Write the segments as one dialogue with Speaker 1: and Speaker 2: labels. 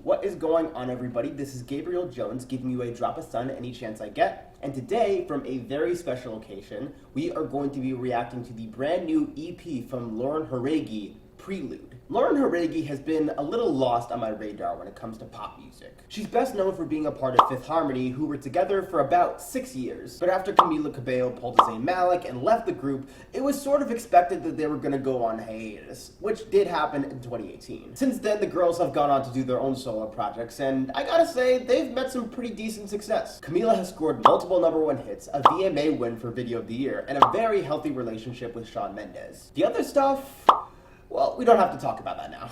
Speaker 1: What is going on, everybody? This is Gabriel Jones giving you a drop of sun any chance I get. And today, from a very special occasion, we are going to be reacting to the brand new EP from Lauren Jauregui, Prelude. Lauren Jauregui has been a little lost on my radar when it comes to pop music. She's best known for being a part of Fifth Harmony, who were together for about 6 years. But after Camila Cabello pulled Zayn Malik and left the group, it was sort of expected that they were going to go on hiatus, which did happen in 2018. Since then, the girls have gone on to do their own solo projects, and I gotta say, they've met some pretty decent success. Camila has scored multiple #1 hits, a VMA win for Video of the Year, and a very healthy relationship with Shawn Mendes. The other stuff, well, we don't have to talk about that now.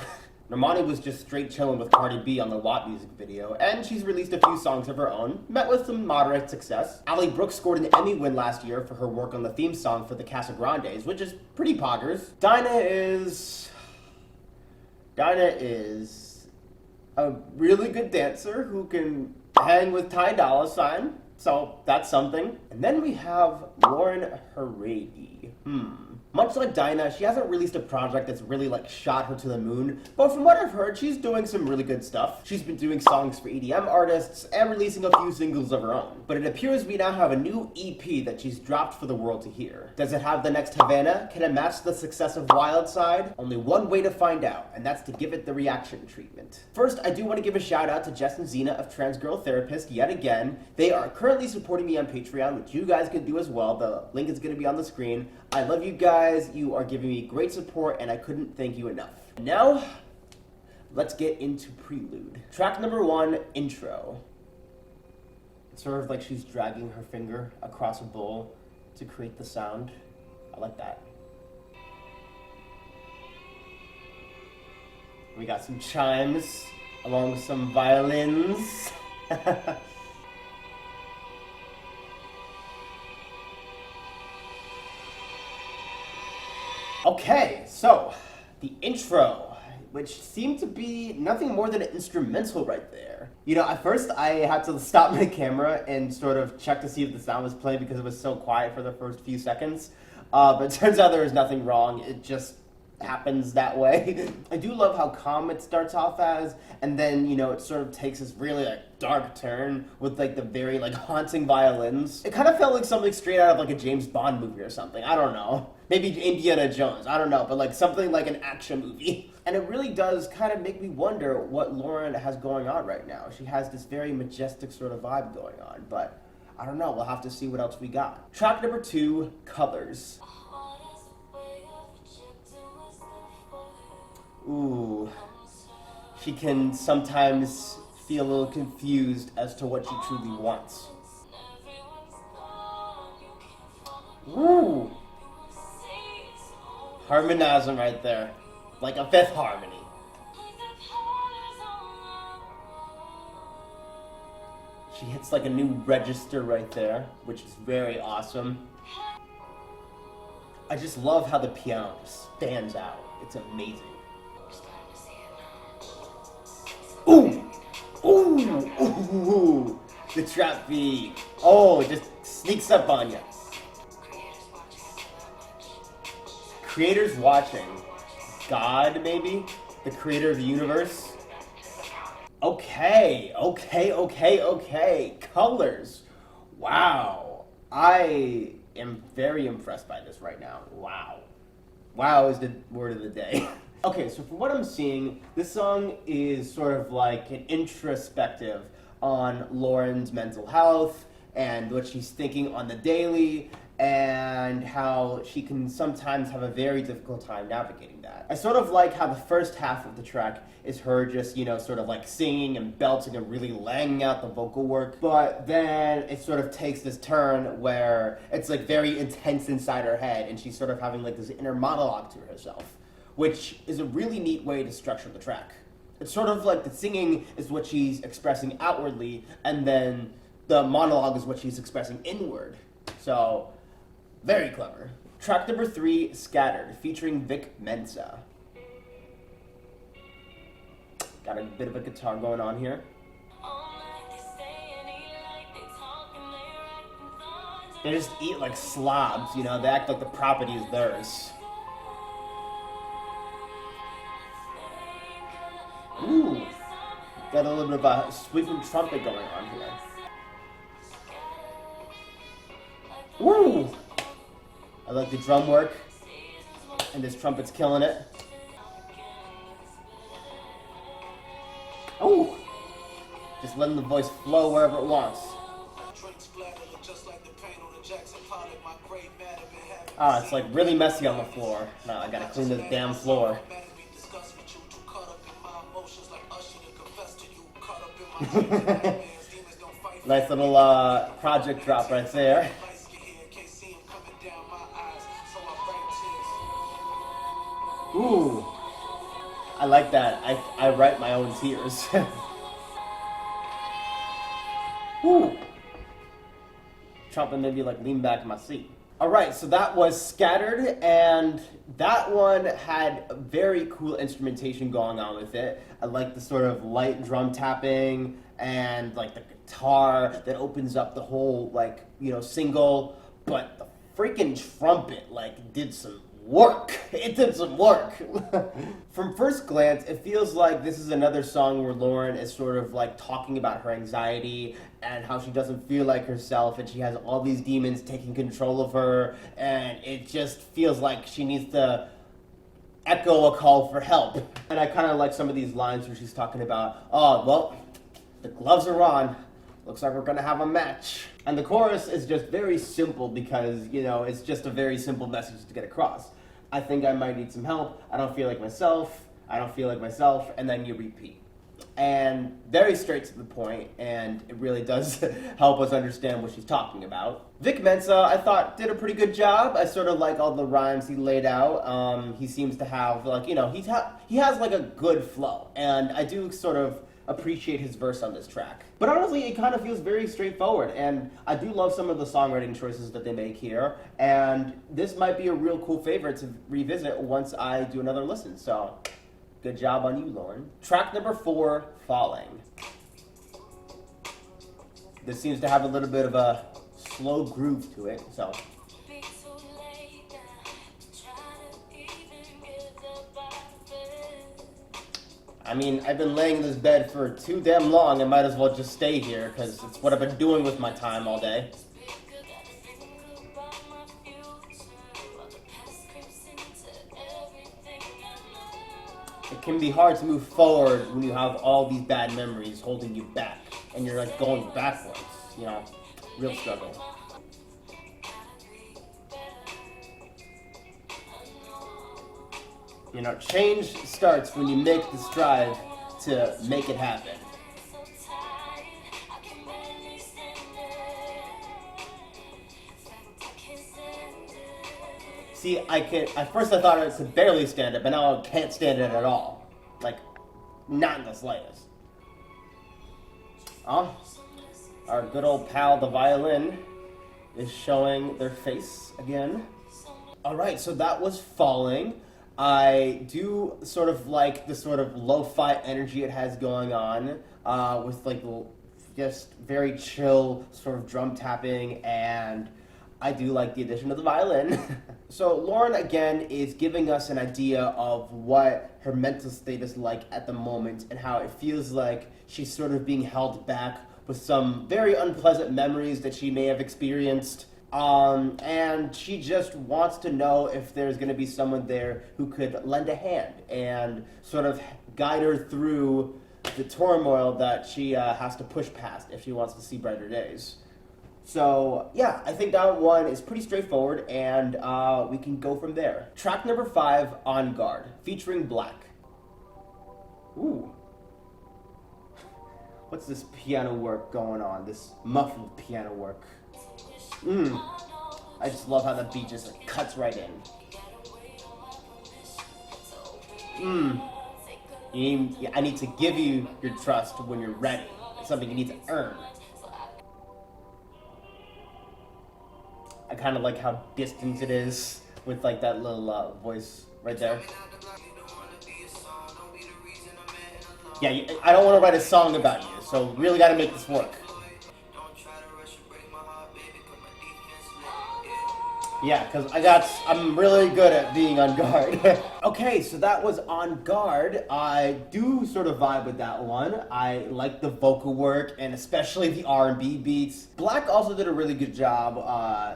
Speaker 1: Normani was just straight chilling with Cardi B on the WAP music video, and she's released a few songs of her own, met with some moderate success. Ally Brooks scored an Emmy win last year for her work on the theme song for the Casa Grandes, which is pretty poggers. Dinah is a really good dancer who can hang with Ty Dolla $ign, so that's something. And then we have Lauren Jauregui. Much like Dinah, she hasn't released a project that's really shot her to the moon, but from what I've heard, she's doing some really good stuff. She's been doing songs for EDM artists and releasing a few singles of her own. But it appears we now have a new EP that she's dropped for the world to hear. Does it have the next Havana? Can it match the success of Wild Side? Only one way to find out, and that's to give it the reaction treatment. First, I do want to give a shout out to Jess and Zena of Trans Girl Therapist yet again. They are currently supporting me on Patreon, which you guys can do as well. The link is going to be on the screen. I love you guys. You are giving me great support, and I couldn't thank you enough. Now, let's get into Prelude. Track #1, Intro. It's sort of like she's dragging her finger across a bowl to create the sound. I like that. We got some chimes along with some violins. Okay, so the intro, which seemed to be nothing more than an instrumental right there. You know, at first I had to stop my camera and sort of check to see if the sound was playing because it was so quiet for the first few seconds. But it turns out there was nothing wrong. It just happens that way. I do love how calm it starts off as, and then, you know, it sort of takes this really dark turn with the very haunting violins. It kind of felt like something straight out of a James Bond movie or something. I don't know. Maybe Indiana Jones, I don't know, but something like an action movie. And it really does kind of make me wonder what Lauren has going on right now. She has this very majestic sort of vibe going on, but I don't know, we'll have to see what else we got. Track #2, Colors. Ooh, she can sometimes feel a little confused as to what she truly wants. Ooh, harmonizing right there, like a Fifth Harmony. She hits a new register right there, which is very awesome. I just love how the piano just stands out. It's amazing. Ooh! Ooh! Ooh! The trap beat. Oh, it just sneaks up on you. Creators watching. God, maybe? The creator of the universe? Okay. Colors. Wow. I am very impressed by this right now. Wow. Wow is the word of the day. Okay, so from what I'm seeing, this song is sort of an introspective on Lauren's mental health and what she's thinking on the daily and how she can sometimes have a very difficult time navigating that. I sort of like how the first half of the track is her just, sort of singing and belting and really laying out the vocal work, but then it sort of takes this turn where it's very intense inside her head and she's sort of having this inner monologue to herself, which is a really neat way to structure the track. It's sort of the singing is what she's expressing outwardly, and then the monologue is what she's expressing inward. So, very clever. Track #3, Scattered, featuring Vic Mensa. Got a bit of a guitar going on here. They just eat like slobs, you know, they act like the property is theirs. Ooh, Got a little bit of a sweeping trumpet going on here. Woo! I like the drum work, and this trumpet's killing it. Oh! Just letting the voice flow wherever it wants. Ah, it's like really messy on the floor. Now I gotta clean this damn floor. Nice little project drop right there. Ooh, I like that. I write my own tears. Ooh. Trumpet made me like lean back in my seat. All right, so that was Scattered, and that one had very cool instrumentation going on with it. I like the sort of light drum tapping and like the guitar that opens up the whole like, you know, single, but the freaking trumpet like did some work. It did some work. From first glance, it feels like this is another song where Lauren is sort of like talking about her anxiety and how she doesn't feel like herself and she has all these demons taking control of her, and it just feels like she needs to echo a call for help. And I kind of like some of these lines where she's talking about, oh, well, the gloves are on. Looks like we're gonna have a match. And the chorus is just very simple because, you know, it's just a very simple message to get across. I think I might need some help. I don't feel like myself. I don't feel like myself. And then you repeat. And very straight to the point, and it really does help us understand what she's talking about. Vic Mensa, I thought, did a pretty good job. I sort of like all the rhymes he laid out. He seems to have, like, you know, he has like a good flow. And I do sort of appreciate his verse on this track. But honestly, it kind of feels very straightforward, and I do love some of the songwriting choices that they make here, and this might be a real cool favorite to revisit once I do another listen, so good job on you, Lauren. Track number 4, Falling. This seems to have a little bit of a slow groove to it, so. I mean, I've been laying in this bed for too damn long. I might as well just stay here because it's what I've been doing with my time all day. It can be hard to move forward when you have all these bad memories holding you back and you're like going backwards, you know, real struggle. You know, change starts when you make the strive to make it happen. See, at first I thought I could barely stand it, but now I can't stand it at all. Like, not in the slightest. Oh, our good old pal, the violin, is showing their face again. All right, so that was Falling. I do sort of like the sort of lo-fi energy it has going on with like just very chill sort of drum tapping, and I do like the addition of the violin. So Lauren again is giving us an idea of what her mental state is like at the moment and how it feels like she's sort of being held back with some very unpleasant memories that she may have experienced. And she just wants to know if there's going to be someone there who could lend a hand and sort of guide her through the turmoil that she has to push past if she wants to see brighter days. So, yeah, I think that one is pretty straightforward, and we can go from there. Track number 5, On Guard, featuring Black. Ooh. What's this piano work going on? This muffled piano work. I just love how the beat just cuts right in. I need to give you your trust when you're ready. It's something you need to earn. I kind of like how distant it is with like that little voice right there. Yeah, I don't want to write a song about you, so really got to make this work. Yeah, because I'm really good at being on guard. Okay, so that was On Guard. I do sort of vibe with that one. I like the vocal work and especially the R&B beats. Black also did a really good job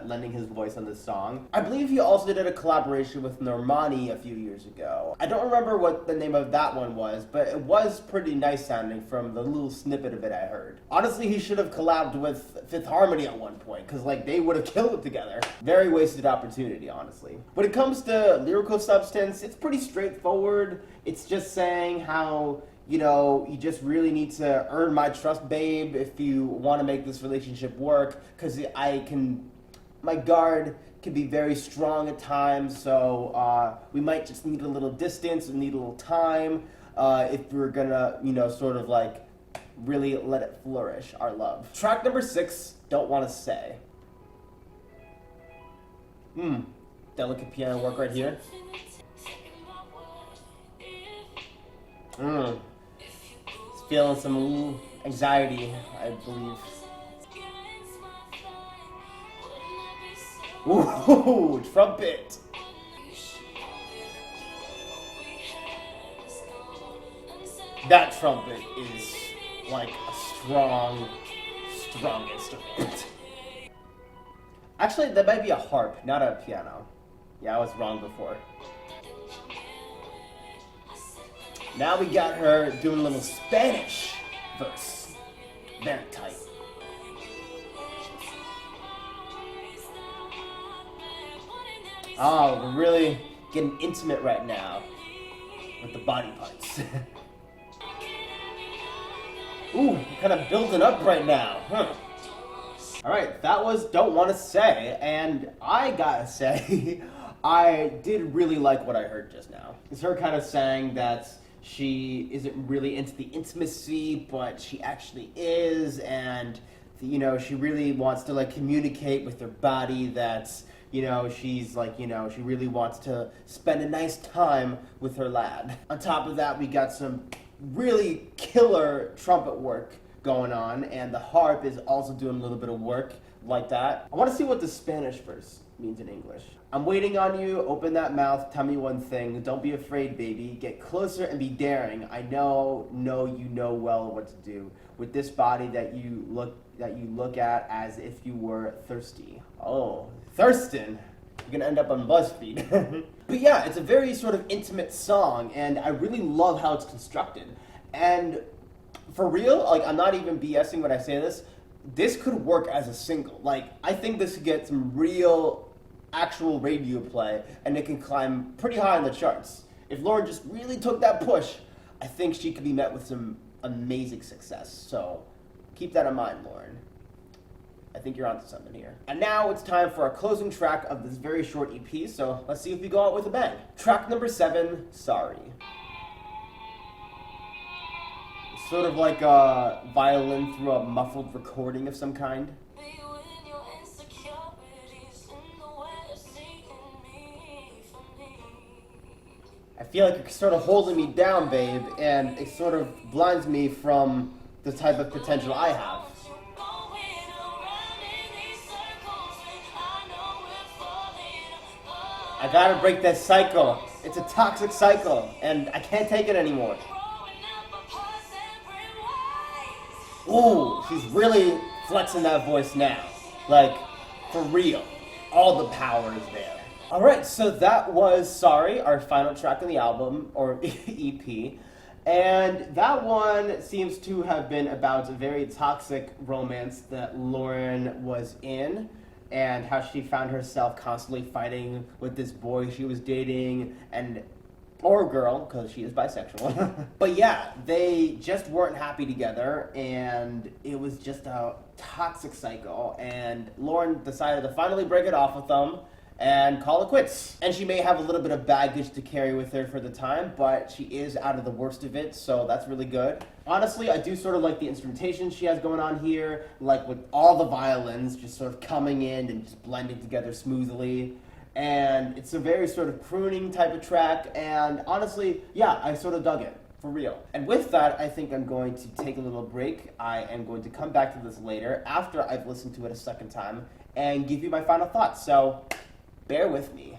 Speaker 1: lending his voice on this song. I believe he also did a collaboration with Normani a few years ago. I don't remember what the name of that one was, but it was pretty nice sounding from the little snippet of it I heard. Honestly, he should have collabed with Fifth Harmony at one point, because like they would have killed it together. Very wasted opportunity, honestly. When it comes to lyrical substance, it's pretty straightforward. It's just saying how, you know, you just really need to earn my trust, babe, if you want to make this relationship work, because my guard can be very strong at times, so we might just need a little distance, we need a little time, if we're gonna, you know, sort of like really let it flourish, our love. Track number 6, Don't Wanna Say. Delicate piano work right here. It's feeling some anxiety, I believe. Ooh, trumpet. That trumpet is like a strong instrument. Actually, that might be a harp, not a piano. Yeah, I was wrong before. Now we got her doing a little Spanish verse. Very tight. Oh, we're really getting intimate right now with the body parts. Ooh, kind of building up right now, huh? Alright, that was Don't Wanna Say, and I gotta say, I did really like what I heard just now. It's her kind of saying that she isn't really into the intimacy, but she actually is, and, you know, she really wants to, like, communicate with her body that's, you know, she's like, you know, she really wants to spend a nice time with her lad. On top of that, we got some really killer trumpet work going on, and the harp is also doing a little bit of work like that. I want to see what the Spanish verse means in English. I'm waiting on you, open that mouth, tell me one thing, don't be afraid, baby, get closer and be daring. I know you know well what to do with this body that you look at as if you were thirsty. Oh, thirstin'. You're gonna end up on BuzzFeed. But yeah, it's a very sort of intimate song, and I really love how it's constructed. And for real, like, I'm not even BSing when I say this, this could work as a single. Like, I think this could get some real, actual radio play, and it can climb pretty high on the charts. If Lauren just really took that push, I think she could be met with some amazing success. So, keep that in mind, Lauren. I think you're onto something here. And now it's time for our closing track of this very short EP, so let's see if we go out with a bang. Track number 7, Sorry. It's sort of like a violin through a muffled recording of some kind. I feel like you're sort of holding me down, babe, and it sort of blinds me from the type of potential I have. I gotta break that cycle. It's a toxic cycle, and I can't take it anymore. Ooh, she's really flexing that voice now. Like, for real. All the power is there. Alright, so that was Sorry, our final track on the album, or EP. And that one seems to have been about a very toxic romance that Lauren was in, and how she found herself constantly fighting with this boy she was dating, or girl, because she is bisexual. But yeah, they just weren't happy together, and it was just a toxic cycle, and Lauren decided to finally break it off with them and call it quits. And she may have a little bit of baggage to carry with her for the time, but she is out of the worst of it, so that's really good. Honestly, I do sort of like the instrumentation she has going on here, like with all the violins just sort of coming in and just blending together smoothly. And it's a very sort of crooning type of track, and honestly, yeah, I sort of dug it, for real. And with that, I think I'm going to take a little break. I am going to come back to this later, after I've listened to it a second time, and give you my final thoughts. So, Bear with me.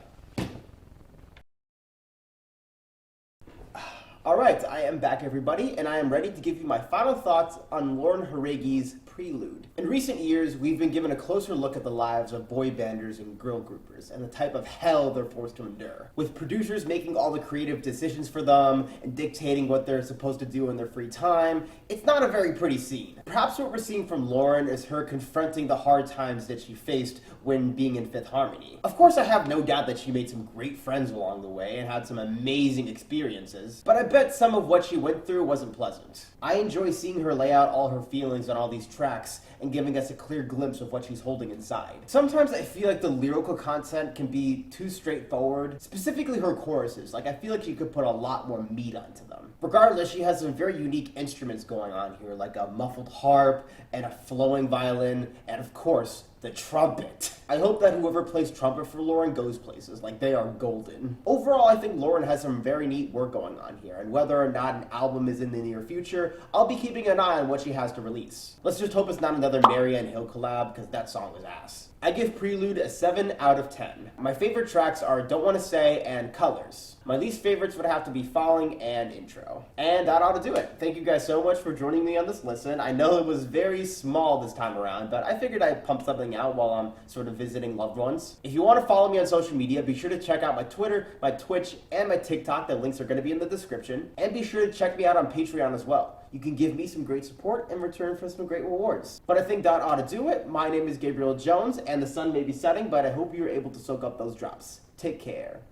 Speaker 1: Alright, I am back everybody, and I am ready to give you my final thoughts on Lauren Jauregui's Prelude. In recent years, we've been given a closer look at the lives of boy banders and girl groupers, and the type of hell they're forced to endure. With producers making all the creative decisions for them, and dictating what they're supposed to do in their free time, it's not a very pretty scene. Perhaps what we're seeing from Lauren is her confronting the hard times that she faced when being in Fifth Harmony. Of course, I have no doubt that she made some great friends along the way and had some amazing experiences, but I bet some of what she went through wasn't pleasant. I enjoy seeing her lay out all her feelings on all these tracks and giving us a clear glimpse of what she's holding inside. Sometimes I feel like the lyrical content can be too straightforward, specifically her choruses. Like, I feel like she could put a lot more meat onto them. Regardless, she has some very unique instruments going on here, like a muffled harp and a flowing violin, and of course, the trumpet. I hope that whoever plays trumpet for Lauren goes places, like they are golden. Overall, I think Lauren has some very neat work going on here, and whether or not an album is in the near future, I'll be keeping an eye on what she has to release. Let's just hope it's not another Marianne Hill collab, because that song was ass. I give Prelude a 7 out of 10. My favorite tracks are Don't Wanna Say and Colors. My least favorites would have to be Falling and Intro. And that ought to do it. Thank you guys so much for joining me on this listen. I know it was very small this time around, but I figured I'd pump something out while I'm sort of visiting loved ones. If you want to follow me on social media, be sure to check out my Twitter, my Twitch, and my TikTok. The links are going to be in the description. And be sure to check me out on Patreon as well. You can give me some great support in return for some great rewards. But I think that ought to do it. My name is Gabriel Jones, and the sun may be setting, but I hope you're able to soak up those drops. Take care.